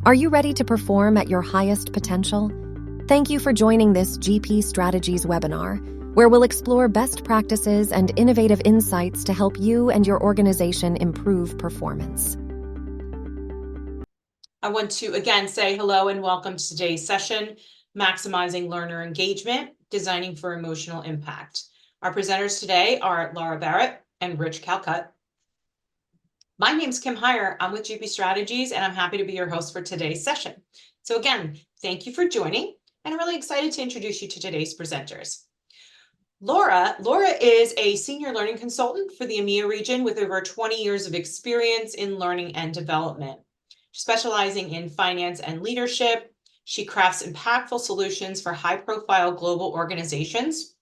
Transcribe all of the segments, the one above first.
Are you ready to perform at your highest potential? Thank you for joining this GP Strategies webinar, where we'll explore best practices and innovative insights to help you and your organization improve performance. I want to again say hello and welcome to today's session, Maximizing Learner Engagement, Designing for Emotional Impact. Our presenters today are Laura Barrett and Rich Calcutt. My name's Kim Heyer. I'm with GP Strategies, and I'm happy to be your host for today's session. So again, thank you for joining, and I'm really excited to introduce you to today's presenters. Laura is a senior learning consultant for the EMEA region with over 20 years of experience in learning and development. Specializing in finance and leadership, she crafts impactful solutions for high-profile global organizations.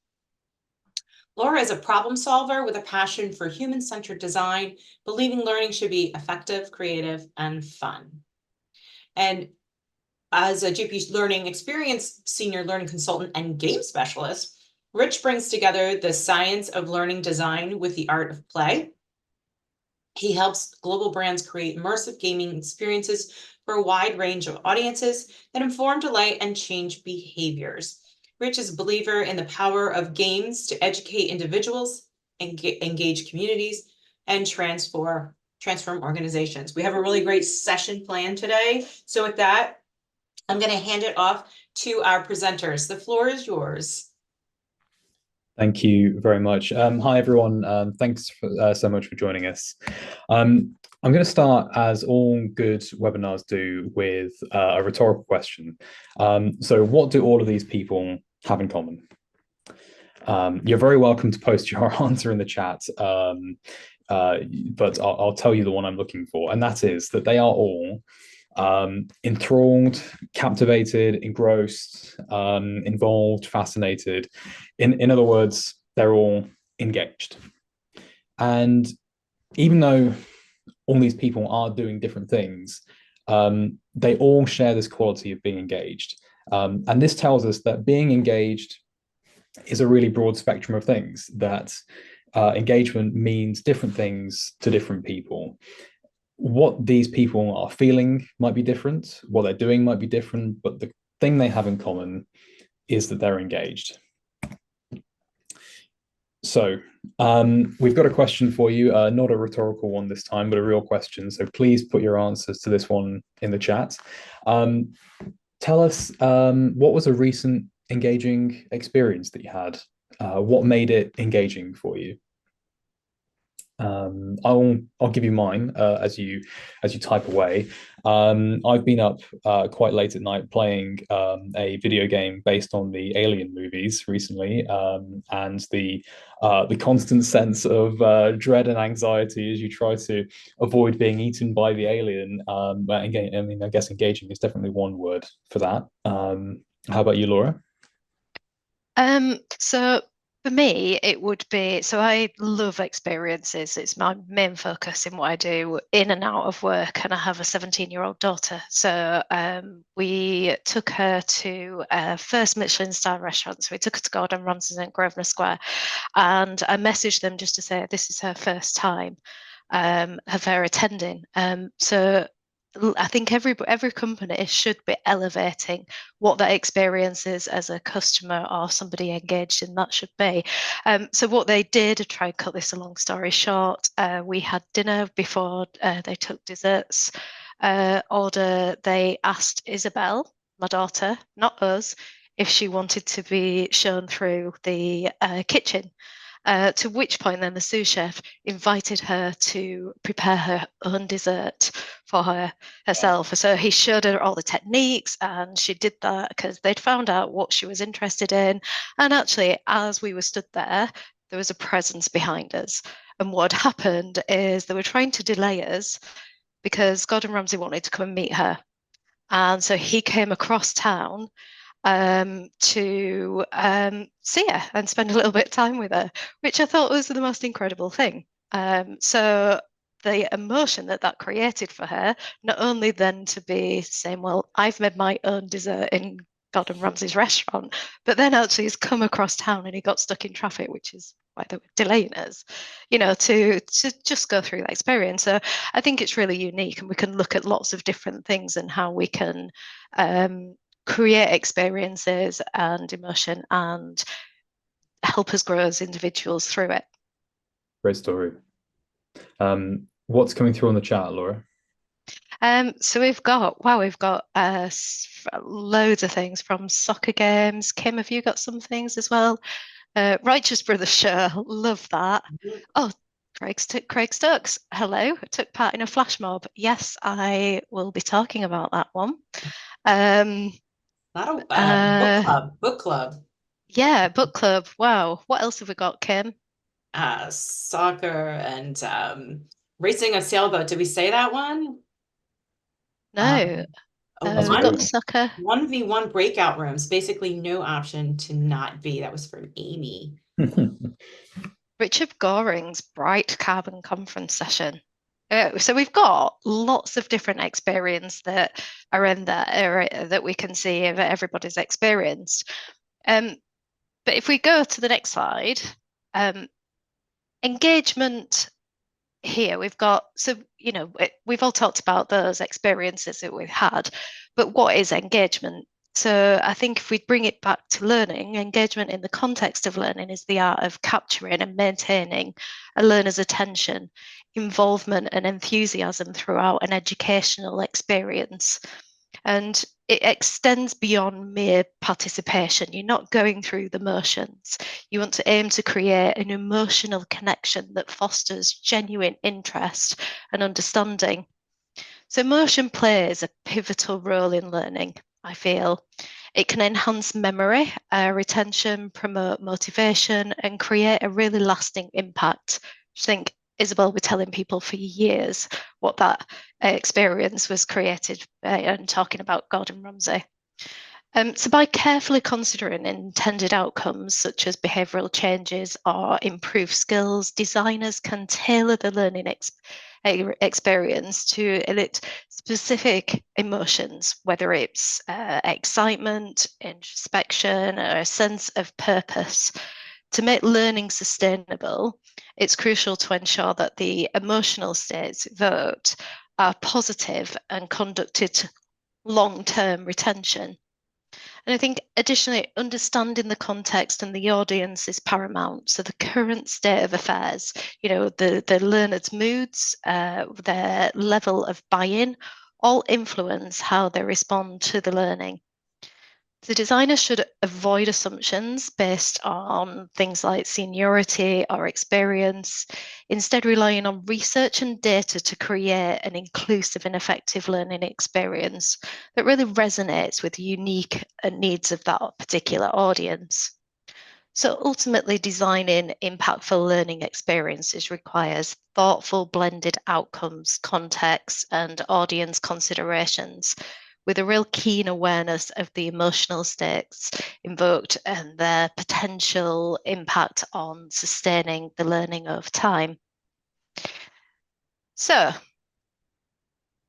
Laura is a problem solver with a passion for human-centered design, believing learning should be effective, creative, and fun. And as a GP Learning Experience Senior Learning Consultant and Game Specialist, Rich brings together the science of learning design with the art of play. He helps global brands create immersive gaming experiences for a wide range of audiences that inform, delight, and change behaviors. Rich is a believer in the power of games to educate individuals, engage communities, and transform organizations. We have a really great session planned today. So with that, I'm going to hand it off to our presenters. The floor is yours. Thank you very much. Hi, everyone. Thanks so much for joining us. I'm going to start, as all good webinars do, with a rhetorical question. So what do all of these people have in common? You're very welcome to post your answer in the chat, but I'll tell you the one I'm looking for, and that is that they are all enthralled, captivated, engrossed, involved, fascinated. In other words, they're all engaged. And even though all these people are doing different things, they all share this quality of being engaged. And this tells us that being engaged is a really broad spectrum of things, that engagement means different things to different people. What these people are feeling might be different, what they're doing might be different, but the thing they have in common is that they're engaged. So we've got a question for you, not a rhetorical one this time, but a real question. So please put your answers to this one in the chat. Tell us, what was a recent engaging experience that you had? What made it engaging for you? I'll give you mine as you type away. I've been up quite late at night playing a video game based on the Alien movies recently, and the constant sense of dread and anxiety as you try to avoid being eaten by the alien. Again, I mean, I guess engaging is definitely one word for that. How about you, Laura? So for me, it would be, so I love experiences. It's my main focus in what I do in and out of work, and I have a 17-year-old daughter. So we took her to first Michelin star restaurant. So we took her to Gordon Ramsay's in Grosvenor Square, and I messaged them just to say this is her first time of her attending. So I think every company should be elevating what that experience is as a customer or somebody engaged in that should be. So what they did, to try and cut this a long story short, we had dinner before they took desserts order. They asked Isabel, my daughter, not us, if she wanted to be shown through the kitchen. To which point then the sous chef invited her to prepare her own dessert for herself. So he showed her all the techniques, and she did that because they'd found out what she was interested in. And actually, as we were stood there was a presence behind us. And what had happened is they were trying to delay us because Gordon Ramsay wanted to come and meet her. And so he came across town to see her and spend a little bit of time with her, which I thought was the most incredible thing. So the emotion that created for her, not only then to be saying, well, I've made my own dessert in Gordon Ramsay's restaurant, but then actually he's come across town and he got stuck in traffic, which is why they were delaying us, to just go through that experience. So I think it's really unique, and we can look at lots of different things and how we can create experiences and emotion and help us grow as individuals through it. Great story. What's coming through on the chat, Laura? So we've got loads of things from soccer games. Kim, have you got some things as well? Righteous Brothers show, love that. Oh, Craig Stokes, hello. Took part in a flash mob. Yes, I will be talking about that one. Book club. Yeah, book club. Wow. What else have we got, Kim? Soccer and racing a sailboat. Did we say that one? No. We've got soccer. 1v1 breakout rooms. Basically, no option to not be. That was from Amy. Richard Goring's Bright Carbon Conference session. So we've got lots of different experience that are in there that we can see that everybody's experienced. But if we go to the next slide, engagement here, we've got, we've all talked about those experiences that we've had, but what is engagement? So I think if we bring it back to learning, engagement in the context of learning is the art of capturing and maintaining a learner's attention, involvement and enthusiasm throughout an educational experience. And it extends beyond mere participation. You're not going through the motions. You want to aim to create an emotional connection that fosters genuine interest and understanding. So motion plays a pivotal role in learning, I feel. It can enhance memory, retention, promote motivation, and create a really lasting impact. I think Isabel were telling people for years what that experience was created and talking about Gordon Ramsay. So by carefully considering intended outcomes such as behavioural changes or improved skills, designers can tailor the learning experience to elicit specific emotions, whether it's excitement, introspection, or a sense of purpose. To make learning sustainable, it's crucial to ensure that the emotional states evoked are positive and conducted to long-term retention. And I think additionally, understanding the context and the audience is paramount. So the current state of affairs, the learner's moods, their level of buy-in, all influence how they respond to the learning. The designer should avoid assumptions based on things like seniority or experience, instead relying on research and data to create an inclusive and effective learning experience that really resonates with the unique needs of that particular audience. So ultimately, designing impactful learning experiences requires thoughtful blended outcomes, context, and audience considerations, with a real keen awareness of the emotional states invoked and their potential impact on sustaining the learning over time. So,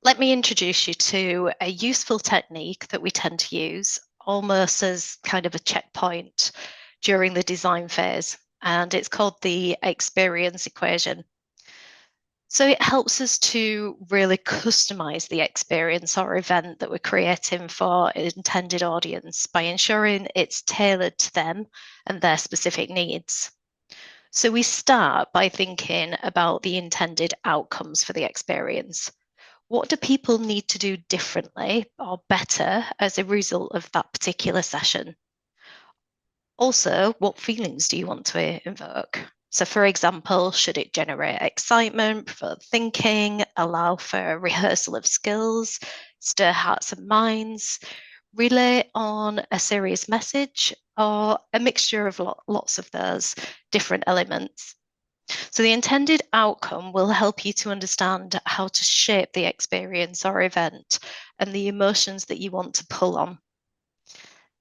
let me introduce you to a useful technique that we tend to use almost as kind of a checkpoint during the design phase, and it's called the experience equation. So it helps us to really customize the experience or event that we're creating for an intended audience by ensuring it's tailored to them and their specific needs. So we start by thinking about the intended outcomes for the experience. What do people need to do differently or better as a result of that particular session? Also, what feelings do you want to invoke? So, for example, should it generate excitement, provoke thinking, allow for rehearsal of skills, stir hearts and minds, relay on a serious message, or a mixture of lots of those different elements? So the intended outcome will help you to understand how to shape the experience or event and the emotions that you want to pull on.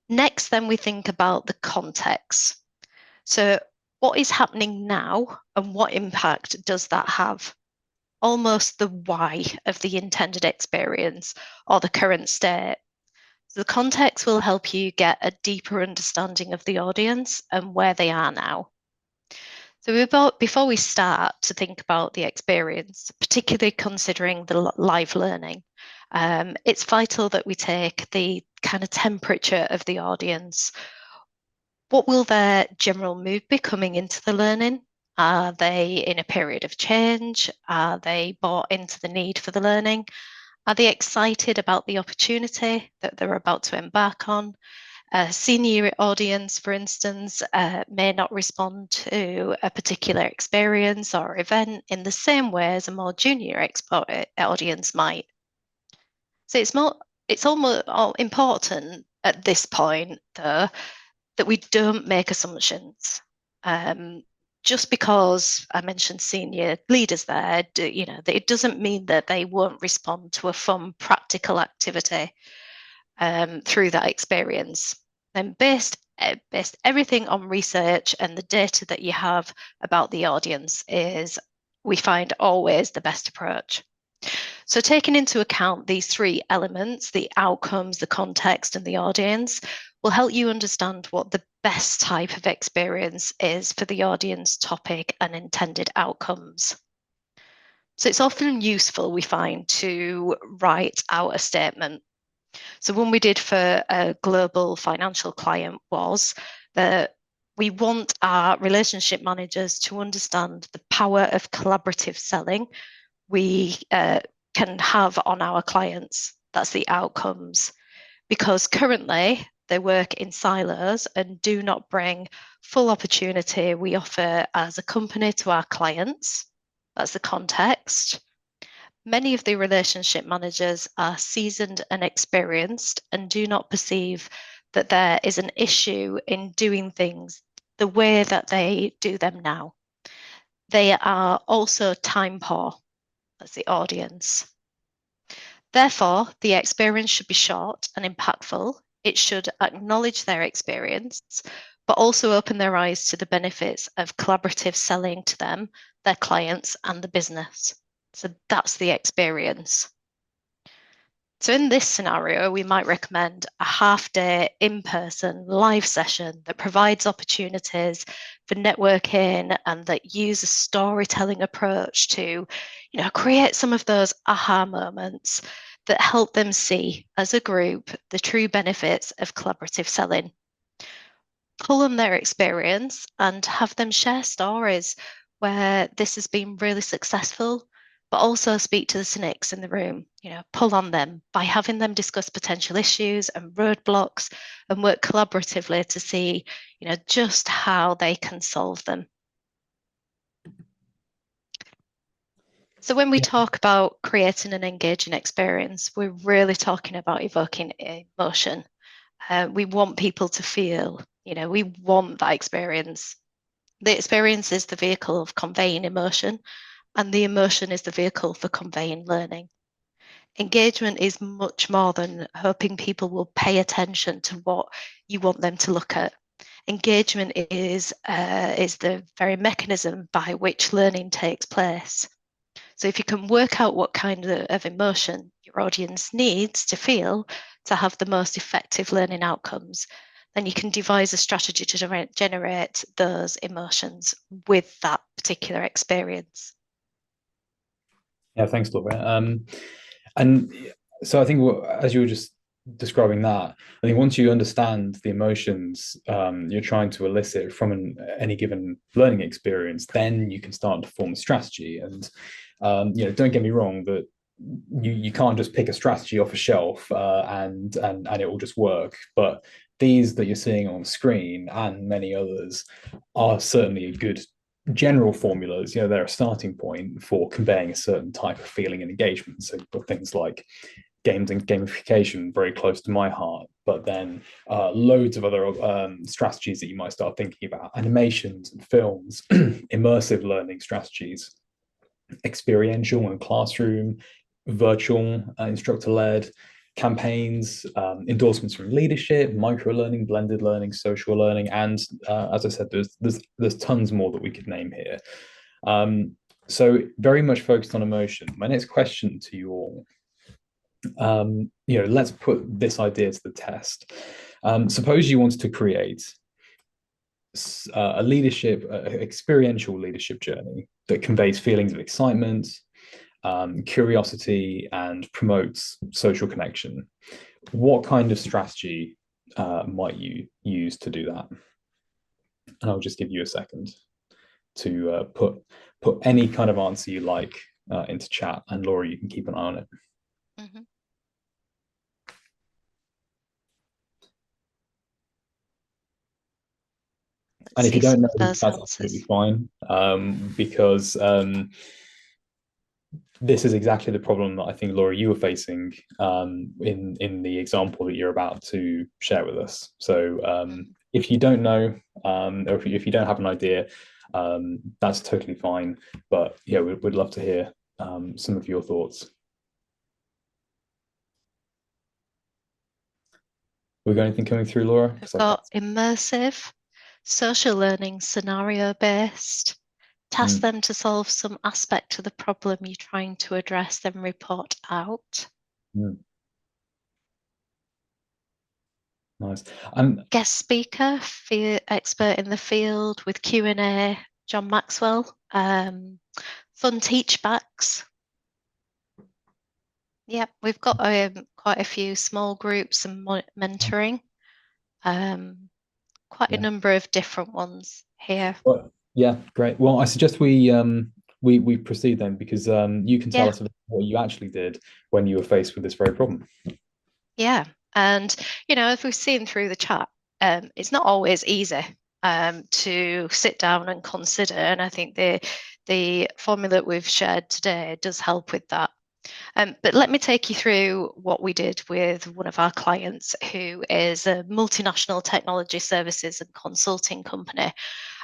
Next, then we think about the context. So what is happening now and what impact does that have? Almost the why of the intended experience or the current state. So the context will help you get a deeper understanding of the audience and where they are now. So before we start to think about the experience, particularly considering the live learning, it's vital that we take the kind of temperature of the audience. What will their general mood be coming into the learning? Are they in a period of change? Are they bought into the need for the learning? Are they excited about the opportunity that they're about to embark on? A senior audience, for instance, may not respond to a particular experience or event in the same way as a more junior audience might. So it's almost important at this point, though, that we don't make assumptions. Just because I mentioned senior leaders there, it doesn't mean that they won't respond to a fun, practical activity through that experience. And based everything on research and the data that you have about the audience is, we find, always the best approach. So taking into account these three elements, the outcomes, the context, and the audience, will help you understand what the best type of experience is for the audience, topic, and intended outcomes. So it's often useful, we find, to write out a statement. So one we did for a global financial client was that we want our relationship managers to understand the power of collaborative selling we can have on our clients. That's the outcomes. Because currently they work in silos and do not bring full opportunity we offer as a company to our clients. That's the context. Many of the relationship managers are seasoned and experienced and do not perceive that there is an issue in doing things the way that they do them now. They are also time poor. That's the audience. Therefore, the experience should be short and impactful. It should acknowledge their experience, but also open their eyes to the benefits of collaborative selling to them, their clients, and the business. So that's the experience. So in this scenario, we might recommend a half-day in-person live session that provides opportunities for networking and that use a storytelling approach to, create some of those aha moments that help them see as a group the true benefits of collaborative selling. Pull on their experience and have them share stories where this has been really successful, but also speak to the cynics in the room, pull on them by having them discuss potential issues and roadblocks and work collaboratively to see, just how they can solve them. So when we talk about creating an engaging experience, we're really talking about evoking emotion. We want people to feel, we want that experience. The experience is the vehicle of conveying emotion, and the emotion is the vehicle for conveying learning. Engagement is much more than hoping people will pay attention to what you want them to look at. Engagement is the very mechanism by which learning takes place. So if you can work out what kind of emotion your audience needs to feel to have the most effective learning outcomes, then you can devise a strategy to generate those emotions with that particular experience. Yeah, thanks, Laura. And so I think as you were just describing that, I think once you understand the emotions you're trying to elicit from any given learning experience, then you can start to form a strategy. And don't get me wrong, that you can't just pick a strategy off a shelf and it will just work. But these that you're seeing on screen and many others are certainly a good general formulas. They're a starting point for conveying a certain type of feeling and engagement. So you've got things like games and gamification, very close to my heart, but then loads of other strategies that you might start thinking about: animations and films, immersive learning strategies, experiential and classroom, virtual instructor-led campaigns, endorsements from leadership, micro learning, blended learning, social learning, and as I said, there's tons more that we could name here. So very much focused on emotion. My next question to you all, let's put this idea to the test. Suppose you wanted to create a leadership, experiential leadership journey that conveys feelings of excitement, curiosity, and promotes social connection. What kind of strategy might you use to do that? And I'll just give you a second to put any kind of answer you like into chat, and Laura, you can keep an eye on it. Mm-hmm. And if you don't know, those that's absolutely fine, because this is exactly the problem that I think, Laura, you were facing in the example that you're about to share with us. So if you don't know, or if you don't have an idea, that's totally fine. But yeah, we'd love to hear some of your thoughts. We got anything coming through, Laura? I've got immersive, social learning, scenario-based. Task them to solve some aspect of the problem you're trying to address, then report out. Nice. Guest speaker, expert in the field with Q&A, John Maxwell. Fun teach backs. Yep, we've got quite a few small groups and mentoring. Quite a number of different ones here. Well, yeah, great. Well, I suggest we proceed then, because you can tell us what you actually did when you were faced with this very problem. Yeah, and as we've seen through the chat, it's not always easy to sit down and consider, and I think the formula that we've shared today does help with that. But let me take you through what we did with one of our clients, who is a multinational technology services and consulting company.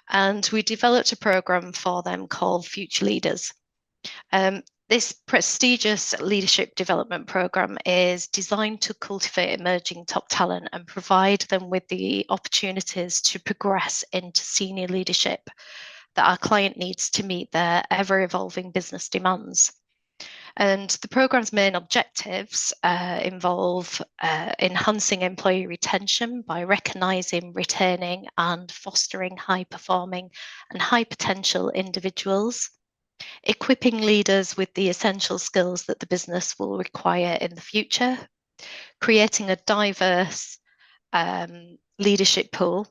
And we developed a program for them called Future Leaders. This prestigious leadership development program is designed to cultivate emerging top talent and provide them with the opportunities to progress into senior leadership that our client needs to meet their ever-evolving business demands. And the program's main objectives involve enhancing employee retention by recognising, retaining and fostering high-performing and high-potential individuals, equipping leaders with the essential skills that the business will require in the future, creating a diverse leadership pool,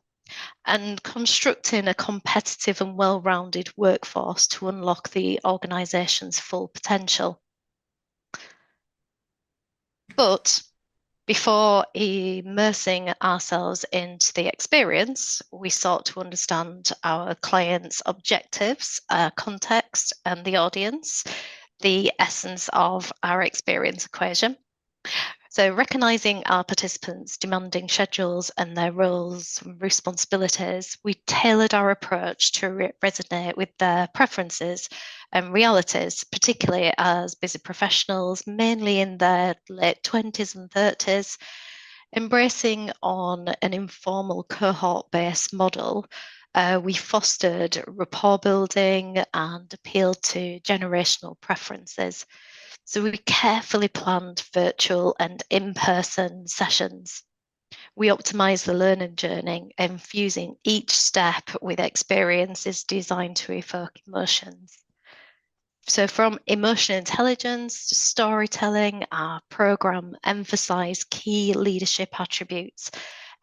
and constructing a competitive and well-rounded workforce to unlock the organisation's full potential. But before immersing ourselves into the experience, we sought to understand our client's objectives, context, and the audience, the essence of our experience equation. So recognising our participants' demanding schedules and their roles and responsibilities, we tailored our approach to resonate with their preferences and realities, particularly as busy professionals, mainly in their late 20s and 30s, embracing on an informal cohort-based model. We fostered rapport building and appealed to generational preferences. So we carefully planned virtual and in-person sessions. We optimised the learning journey, infusing each step with experiences designed to evoke emotions. So from emotional intelligence to storytelling, our programme emphasised key leadership attributes,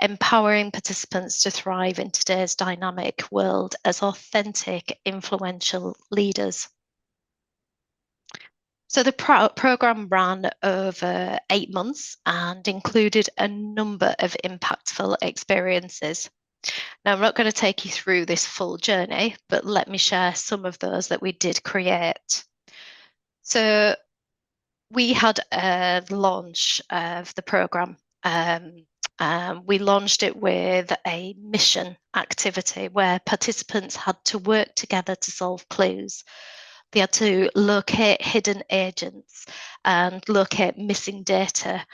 empowering participants to thrive in today's dynamic world as authentic, influential leaders. So the programme ran over 8 months and included a number of impactful experiences. Now, I'm not going to take you through this full journey, but let me share some of those that we did create. So we had a launch of the programme. We launched it with a mission activity where participants had to work together to solve clues. They had to locate hidden agents and locate missing data,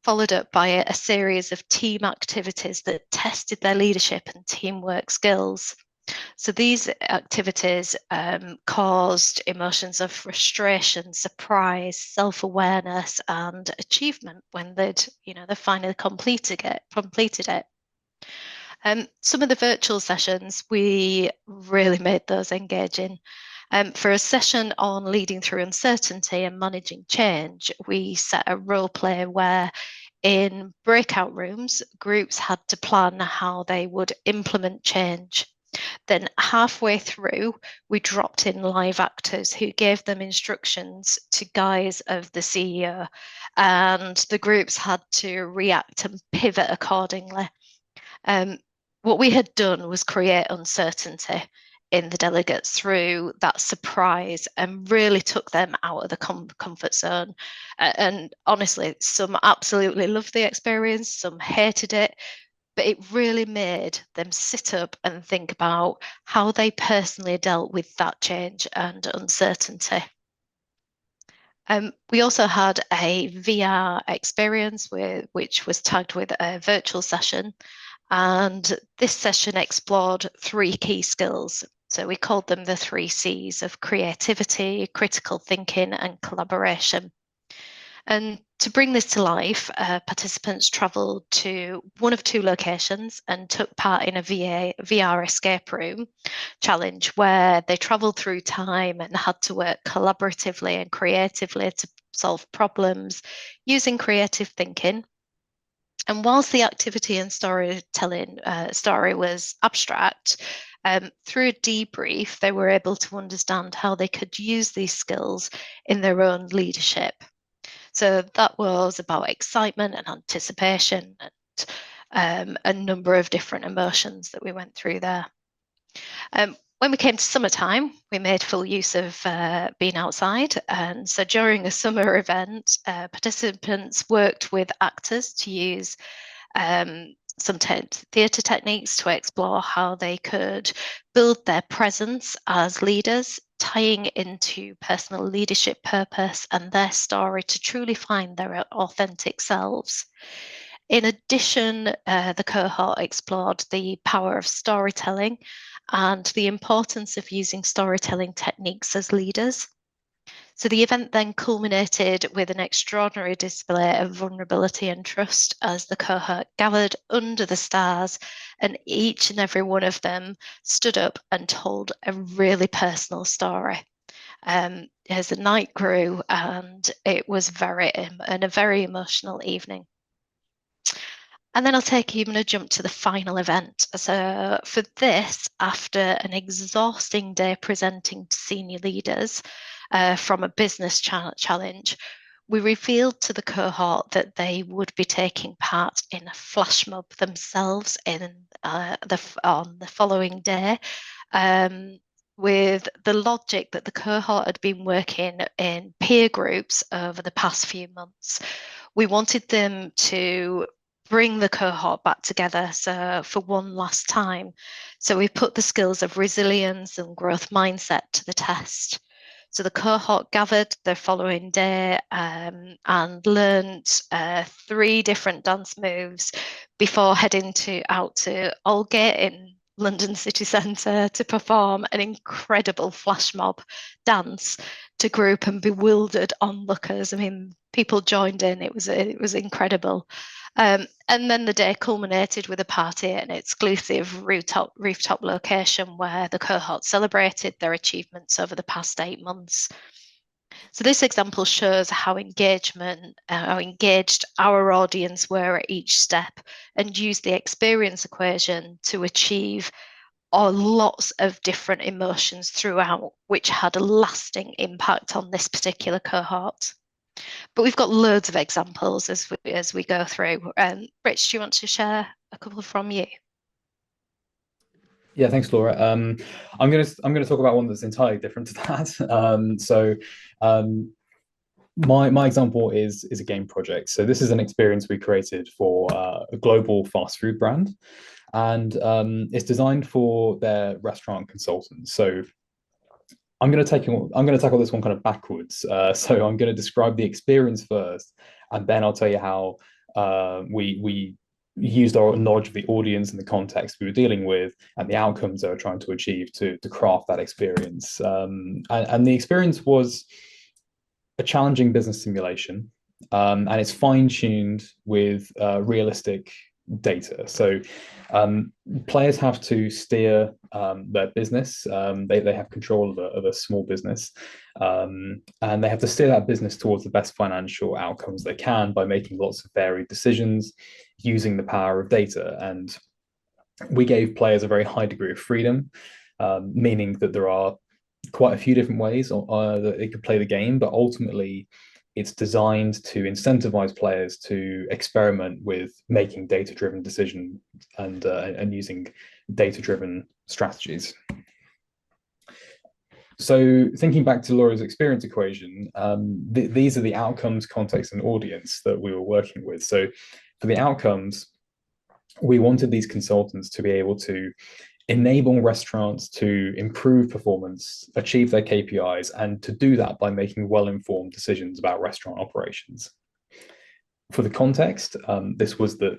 followed up by a series of team activities that tested their leadership and teamwork skills. So these activities caused emotions of frustration, surprise, self-awareness, and achievement when they finally completed it. Some of the virtual sessions, we really made those engaging. For a session on leading through uncertainty and managing change, we set a role play where in breakout rooms, groups had to plan how they would implement change. Then halfway through, we dropped in live actors who gave them instructions to guise of the CEO, and the groups had to react and pivot accordingly. What we had done was create uncertainty in the delegates through that surprise and really took them out of the comfort zone. And honestly, some absolutely loved the experience, some hated it, but it really made them sit up and think about how they personally dealt with that change and uncertainty. We also had a VR experience which was tagged with a virtual session. And this session explored 3 key skills. So we called them the 3 C's of creativity, critical thinking, and collaboration. And to bring this to life, participants travelled to one of 2 locations and took part in a VR escape room challenge where they travelled through time and had to work collaboratively and creatively to solve problems using creative thinking. And whilst the activity and storytelling story was abstract, through a debrief, they were able to understand how they could use these skills in their own leadership. So that was about excitement and anticipation and a number of different emotions that we went through there. When we came to summertime, we made full use of being outside. And so during a summer event, participants worked with actors to use some theatre techniques to explore how they could build their presence as leaders, tying into personal leadership purpose and their story to truly find their authentic selves. In addition, the cohort explored the power of storytelling and the importance of using storytelling techniques as leaders. So the event then culminated with an extraordinary display of vulnerability and trust as the cohort gathered under the stars, and each and every one of them stood up and told a really personal story. As the night grew, and it was a very emotional evening. And then I'm going to jump to the final event. So for this, after an exhausting day presenting to senior leaders from a business challenge, we revealed to the cohort that they would be taking part in a flash mob themselves on the following day. With the logic that the cohort had been working in peer groups over the past few months, we wanted them to bring the cohort back together for one last time. So we put the skills of resilience and growth mindset to the test. So the cohort gathered the following day and learned 3 different dance moves before heading out to Aldgate in London city centre to perform an incredible flash mob dance to group and bewildered onlookers. I mean, people joined in. It was incredible. And then the day culminated with a party at an exclusive rooftop location where the cohort celebrated their achievements over the past 8 months. So this example shows how engaged our audience were at each step, and used the experience equation to achieve lots of different emotions throughout, which had a lasting impact on this particular cohort. But we've got loads of examples as we go through. Rich, do you want to share a couple from you? Yeah, thanks, Laura. I'm going to talk about one that's entirely different to that. My example is a game project. So this is an experience we created for a global fast food brand, and it's designed for their restaurant consultants. So I'm going to tackle this one kind of backwards. So I'm going to describe the experience first, and then I'll tell you how we used our knowledge of the audience and the context we were dealing with and the outcomes they were trying to achieve to craft that experience. And the experience was a challenging business simulation, and it's fine-tuned with realistic data. So players have to steer their business. They have control of a small business, and they have to steer that business towards the best financial outcomes they can by making lots of varied decisions using the power of data. And we gave players a very high degree of freedom, meaning that there are quite a few different ways that they could play the game, but ultimately it's designed to incentivize players to experiment with making data-driven decisions and using data-driven strategies. So thinking back to Laura's experience equation, these are the outcomes, context, and audience that we were working with. So for the outcomes, we wanted these consultants to be able to enable restaurants to improve performance, achieve their KPIs, and to do that by making well-informed decisions about restaurant operations. For the context, this was that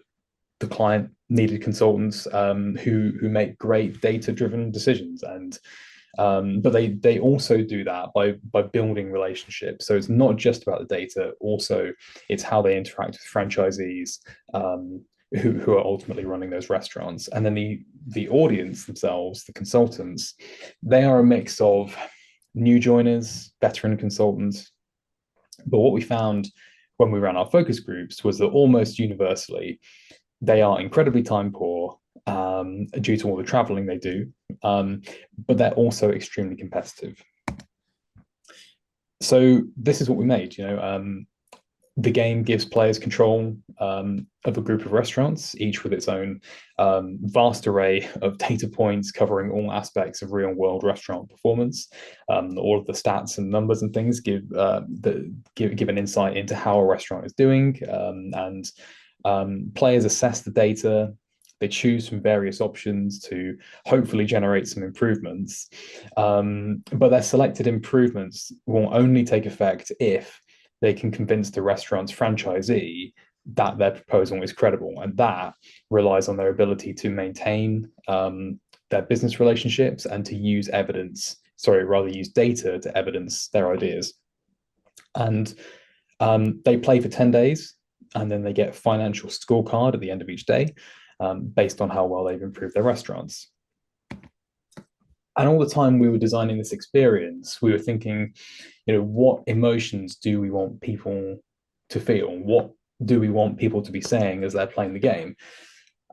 the client needed consultants who make great data-driven decisions, and but they also do that by building relationships. So it's not just about the data, also it's how they interact with franchisees who are ultimately running those restaurants. And then the audience themselves, the consultants, they are a mix of new joiners, veteran consultants. But what we found when we ran our focus groups was that almost universally, they are incredibly time poor due to all the traveling they do, but they're also extremely competitive. So this is what we made, the game gives players control of a group of restaurants, each with its own vast array of data points covering all aspects of real-world restaurant performance. All of the stats and numbers and things give an insight into how a restaurant is doing, and players assess the data. They choose from various options to hopefully generate some improvements, but their selected improvements will only take effect if they can convince the restaurant's franchisee that their proposal is credible, and that relies on their ability to maintain their business relationships and to use use data to evidence their ideas. And they play for 10 days, and then they get a financial scorecard at the end of each day based on how well they've improved their restaurants. And all the time we were designing this experience, we were thinking, what emotions do we want people to feel? What do we want people to be saying as they're playing the game?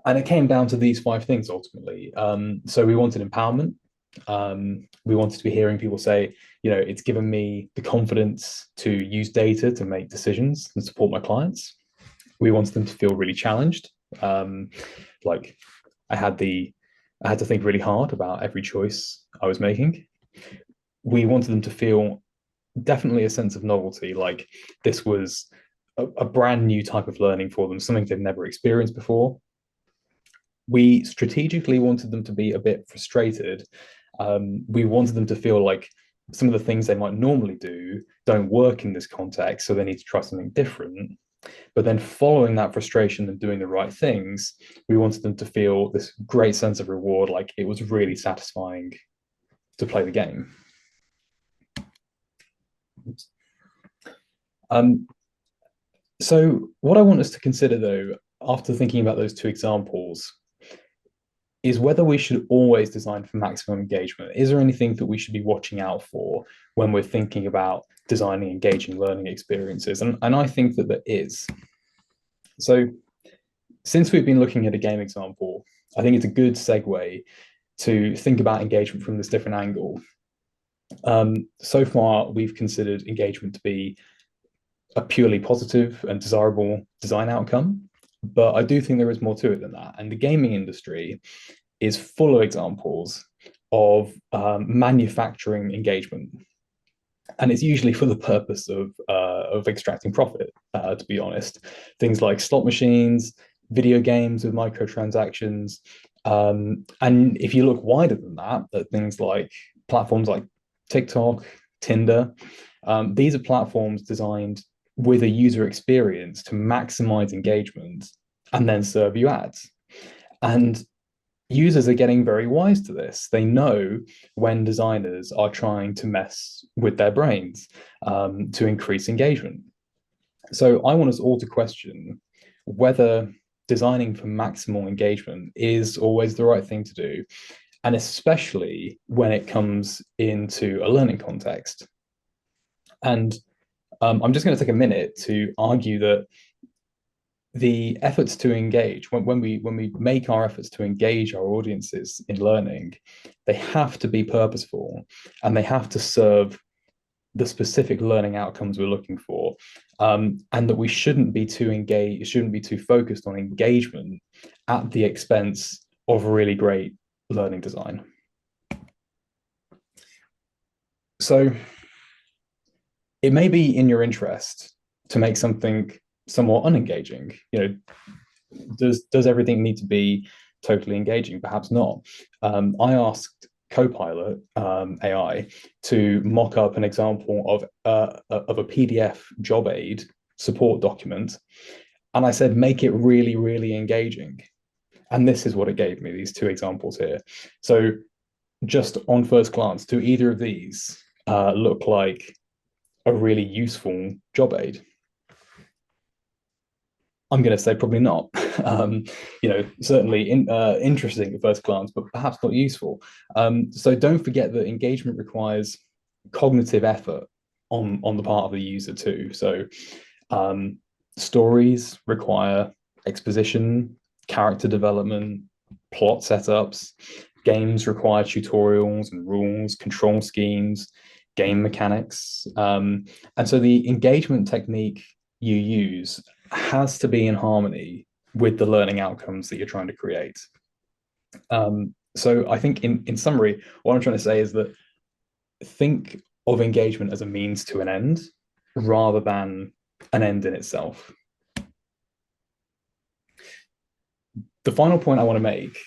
And it came down to these 5 things ultimately. So we wanted empowerment. We wanted to be hearing people say, it's given me the confidence to use data to make decisions and support my clients. We wanted them to feel really challenged. Like I had to think really hard about every choice I was making. We wanted them to feel definitely a sense of novelty, like this was a brand new type of learning for them, something they've never experienced before. We strategically wanted them to be a bit frustrated. We wanted them to feel like some of the things they might normally do don't work in this context, so they need to try something different. But then following that frustration and doing the right things, we wanted them to feel this great sense of reward, like it was really satisfying to play the game. So what I want us to consider, though, after thinking about those 2 examples, is whether we should always design for maximum engagement. Is there anything that we should be watching out for when we're thinking about designing engaging learning experiences? And I think that there is. So since we've been looking at a game example, I think it's a good segue to think about engagement from this different angle. So far, we've considered engagement to be a purely positive and desirable design outcome, but I do think there is more to it than that. And the gaming industry is full of examples of manufacturing engagement. And it's usually for the purpose of extracting profit, to be honest. Things like slot machines, video games with microtransactions. And if you look wider than that, at things like platforms like TikTok, Tinder, these are platforms designed with a user experience to maximize engagement and then serve you ads. And users are getting very wise to this. They know when designers are trying to mess with their brains to increase engagement. So I want us all to question whether designing for maximal engagement is always the right thing to do, and especially when it comes into a learning context. And I'm just going to take a minute to argue that the efforts to engage, when we make our efforts to engage our audiences in learning, they have to be purposeful, and they have to serve the specific learning outcomes we're looking for, and that we shouldn't be too focused on engagement at the expense of really great learning design. So it may be in your interest to make something somewhat unengaging. Does everything need to be totally engaging? Perhaps not. I asked Copilot AI to mock up an example of a PDF job aid support document, and I said, make it really, really engaging. And this is what it gave me, these two examples here. So just on first glance, do either of these look like a really useful job aid? I'm going to say probably not. Certainly interesting at first glance, but perhaps not useful. So don't forget that engagement requires cognitive effort on the part of the user too. So stories require exposition, character development, plot setups. Games require tutorials and rules, control schemes, game mechanics. And so the engagement technique you use has to be in harmony with the learning outcomes that you're trying to create. So I think in summary, what I'm trying to say is that think of engagement as a means to an end rather than an end in itself. The final point I want to make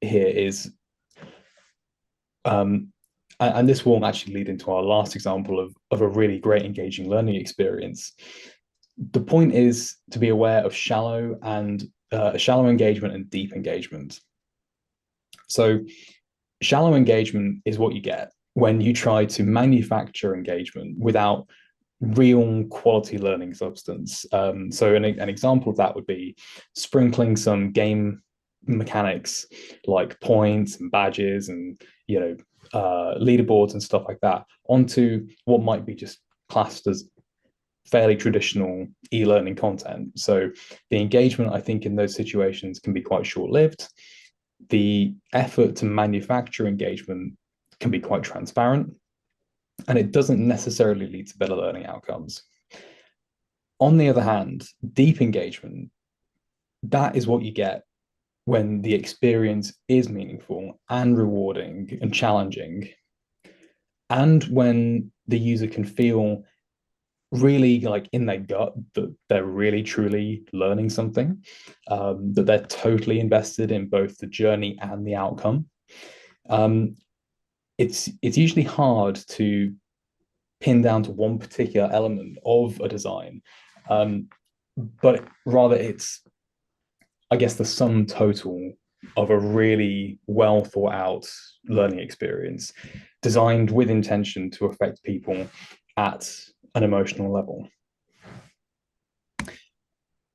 here is, and this will actually lead into our last example of a really great engaging learning experience. The point is to be aware of shallow engagement and deep engagement. So shallow engagement is what you get when you try to manufacture engagement without real quality learning substance. So an example of that would be sprinkling some game mechanics like points and badges and leaderboards and stuff like that onto what might be just classed as fairly traditional e-learning content. So the engagement, I think, in those situations can be quite short-lived. The effort to manufacture engagement can be quite transparent, and it doesn't necessarily lead to better learning outcomes. On the other hand, deep engagement, that is what you get when the experience is meaningful and rewarding and challenging, and when the user can feel really like in their gut that they're really truly learning something, that they're totally invested in both the journey and the outcome. It's usually hard to pin down to one particular element of a design, but rather it's, I guess, the sum total of a really well thought out learning experience designed with intention to affect people at an emotional level.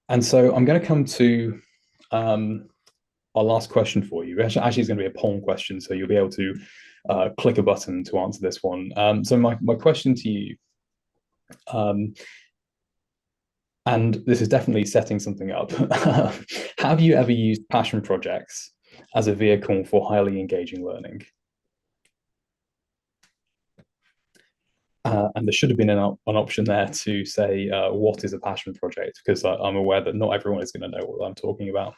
And so I'm going to come to our last question for you. Actually, it's going to be a poll question, so you'll be able to click a button to answer this one. So my question to you, and this is definitely setting something up. Have you ever used passion projects as a vehicle for highly engaging learning? And there should have been an option there to say, what is a passion project? Because I'm aware that not everyone is going to know what I'm talking about.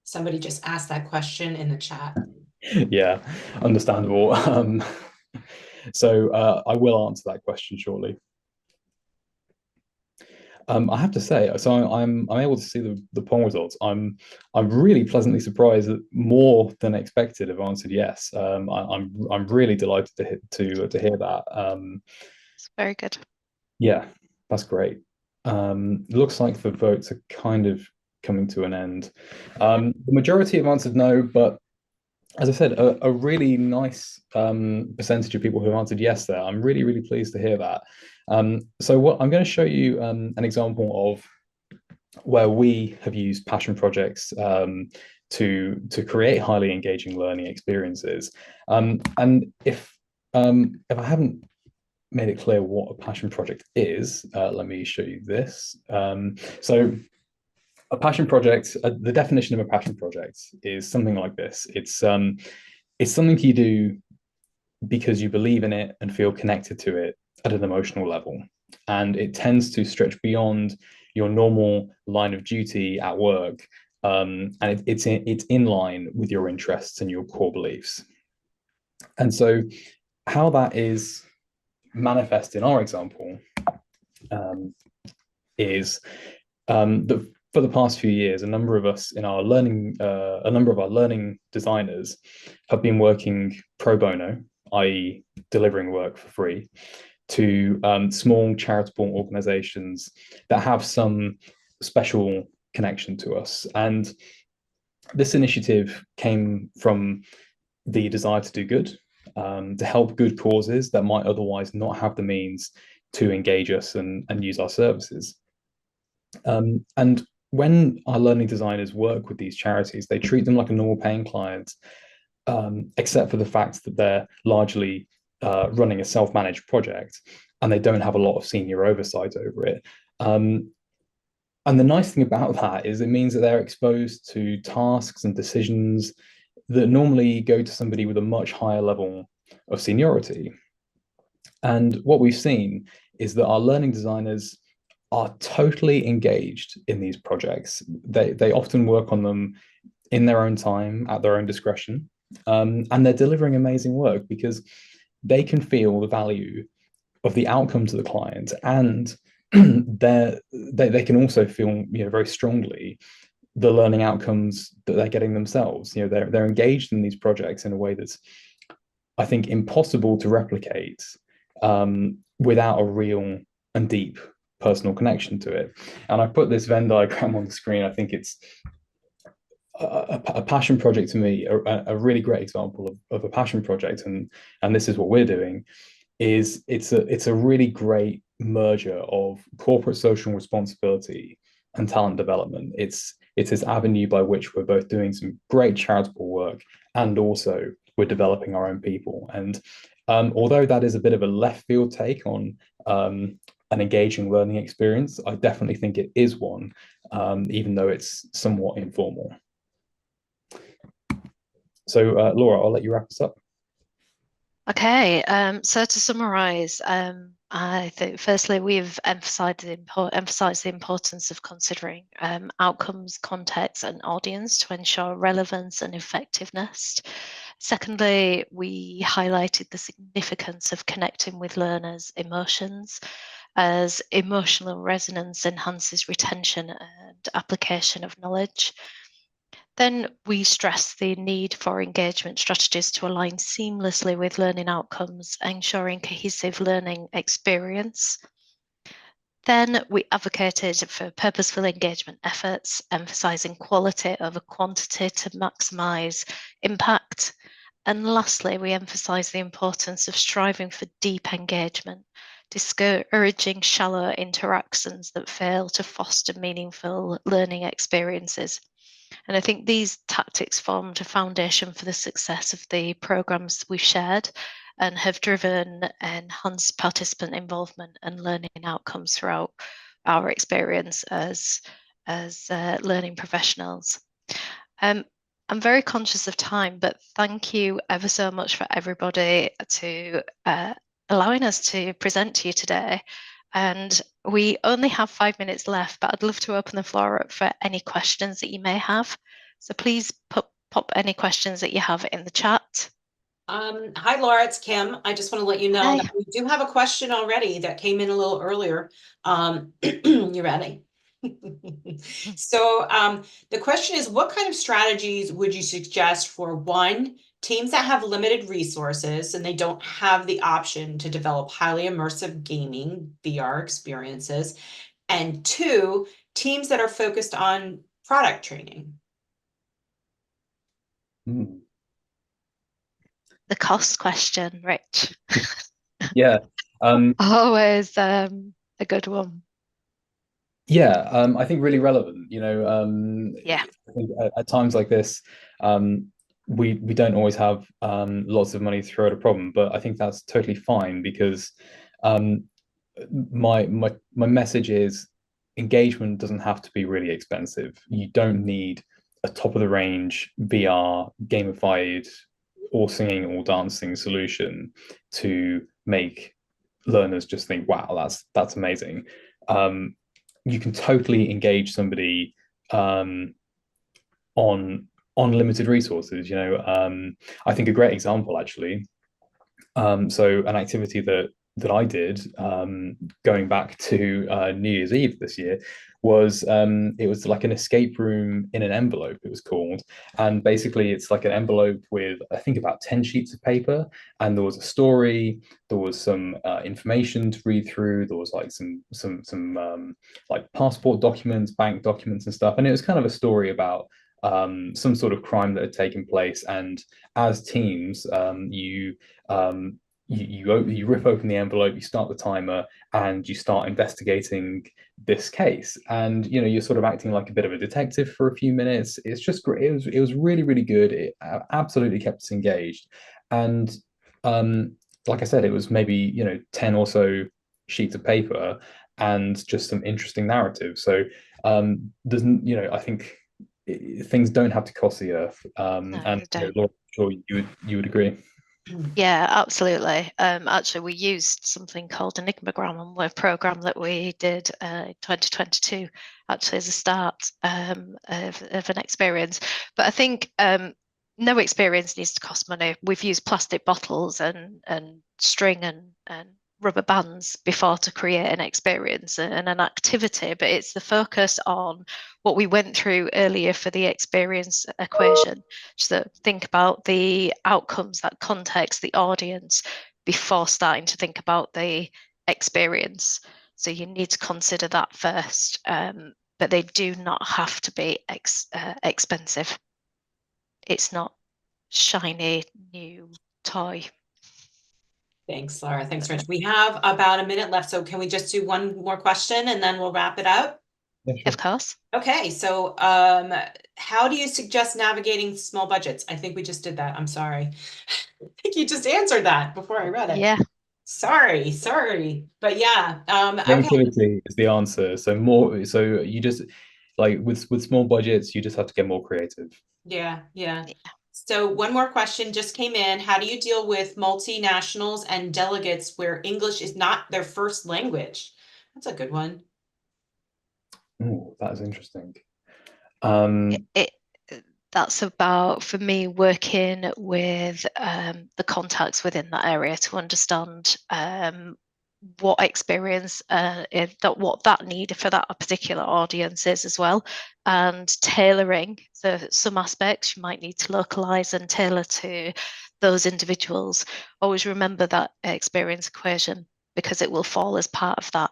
Somebody just asked that question in the chat. Yeah, understandable. So I will answer that question shortly. I have to say, so I'm able to see the poll results. I'm really pleasantly surprised that more than expected have answered yes. I'm really delighted to hear that. It's very good. Yeah, that's great. Looks like the votes are kind of coming to an end. The majority have answered no, but as I said, a really nice percentage of people who have answered yes there. I'm really, really pleased to hear that. So what I'm going to show you an example of where we have used passion projects to create highly engaging learning experiences. And if I haven't made it clear what a passion project is, let me show you this. So a passion project, the definition of a passion project is something like this. It's something you do because you believe in it and feel connected to it at an emotional level. And it tends to stretch beyond your normal line of duty at work. And it's in line with your interests and your core beliefs. And so how that is manifest in our example is that for the past few years, a number of our learning designers have been working pro bono, i.e. delivering work for free, to small charitable organizations that have some special connection to us. And this initiative came from the desire to do good, to help good causes that might otherwise not have the means to engage us and use our services. And when our learning designers work with these charities, they treat them like a normal paying client, except for the fact that they're largely running a self-managed project and they don't have a lot of senior oversight over it. And the nice thing about that is it means that they're exposed to tasks and decisions that normally go to somebody with a much higher level of seniority. And what we've seen is that our learning designers are totally engaged in these projects. They often work on them in their own time, at their own discretion, and they're delivering amazing work because they can feel the value of the outcome to the client, and they can also feel, very strongly the learning outcomes that they're getting themselves. They're engaged in these projects in a way that's, I think, impossible to replicate without a real and deep personal connection to it. And I put this Venn diagram on the screen. I think it's a passion project to me, a really great example of a passion project, and this is what we're doing. It's a really great merger of corporate social responsibility and talent development. It's this avenue by which we're both doing some great charitable work and also we're developing our own people. And although that is a bit of a left field take on an engaging learning experience, I definitely think it is one, even though it's somewhat informal. So Laura, I'll let you wrap us up. Okay, so to summarize, I think firstly we've emphasized the importance of considering outcomes, context, and audience to ensure relevance and effectiveness. Secondly, we highlighted the significance of connecting with learners' emotions, as emotional resonance enhances retention and application of knowledge. Then we stress the need for engagement strategies to align seamlessly with learning outcomes, ensuring cohesive learning experience. Then we advocated for purposeful engagement efforts, emphasizing quality over quantity to maximize impact. And lastly, we emphasized the importance of striving for deep engagement, discouraging shallow interactions that fail to foster meaningful learning experiences. And I think these tactics formed a foundation for the success of the programs we've shared and have driven enhanced participant involvement and learning outcomes throughout our experience as learning professionals. I'm very conscious of time, but thank you ever so much for everybody to allowing us to present to you today. And we only have 5 minutes left, but I'd love to open the floor up for any questions that you may have. So please pop any questions that you have in the chat. Hi, Laura, it's Kim. I just want to let you know that we do have a question already that came in a little earlier. You ready? So the question is, what kind of strategies would you suggest for one, teams that have limited resources and they don't have the option to develop highly immersive gaming VR experiences, and two, teams that are focused on product training? The cost question, Rich. Yeah. Always a good one. Yeah, I think really relevant. Yeah. I think at times like this, we don't always have lots of money to throw at a problem, but I think that's totally fine because um, my message is engagement doesn't have to be really expensive. You don't need a top of the range VR gamified all singing all dancing solution to make learners just think, wow, that's amazing. Um, you can totally engage somebody on limited resources. I think a great example actually. So an activity that I did going back to New Year's Eve this year was it was like an escape room in an envelope, it was called. And basically it's like an envelope with I think about 10 sheets of paper, and there was a story, there was some information to read through, there was like some like passport documents, bank documents and stuff. And it was kind of a story about some sort of crime that had taken place. And as teams, you rip open the envelope, you start the timer, and you start investigating this case. And you're sort of acting like a bit of a detective for a few minutes. It's just great. It was really really good. It absolutely kept us engaged. And like I said, it was maybe 10 or so sheets of paper and just some interesting narrative. So there's I think things don't have to cost the earth. No, And they don't. Laura, I'm sure you would agree. Yeah, absolutely. Actually, we used something called Enigmagram, a program that we did in 2022, actually as a start of an experience. But I think no experience needs to cost money. We've used plastic bottles and string and rubber bands before to create an experience and an activity, but it's the focus on what we went through earlier for the experience equation. So think about the outcomes, that context, the audience, before starting to think about the experience. So you need to consider that first, but they do not have to be expensive. It's not shiny new toy. Thanks, Laura. Thanks, Rich. We have about a minute left, so can we just do one more question and then we'll wrap it up? Yeah, sure. Of course. Okay, so how do you suggest navigating small budgets? I think we just did that. I'm sorry. I think you just answered that before I read it. Yeah. Sorry. But yeah, okay. Creativity is the answer. So you just like with small budgets, you just have to get more creative. Yeah. So one more question just came in. How do you deal with multinationals and delegates where English is not their first language? That's a good one. Oh, that is interesting. That's about, for me, working with the contacts within that area to understand what experience what that need for that particular audience is as well, and tailoring. So some aspects you might need to localize and tailor to those individuals. Always remember that experience equation, because it will fall as part of that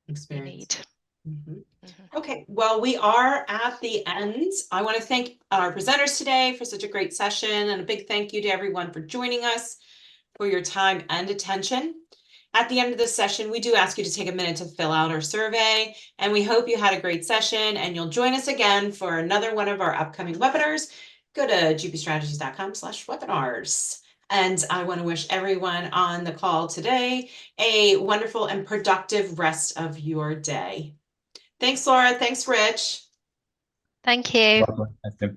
Experience. you need. Okay, well, we are at the end. I want to thank our presenters today for such a great session, and a big thank you to everyone for joining us, for your time and attention. At the end of this session, we do ask you to take a minute to fill out our survey, and we hope you had a great session and you'll join us again for another one of our upcoming webinars. Go to gpstrategies.com/webinars. And I want to wish everyone on the call today a wonderful and productive rest of your day. Thanks, Laura. Thanks, Rich. Thank you.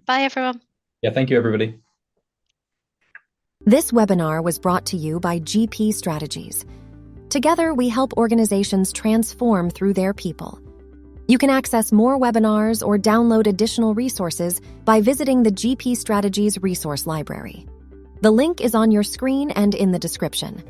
Bye, everyone. Yeah, thank you, everybody. This webinar was brought to you by GP Strategies. Together, we help organizations transform through their people. You can access more webinars or download additional resources by visiting the GP Strategies Resource Library. The link is on your screen and in the description.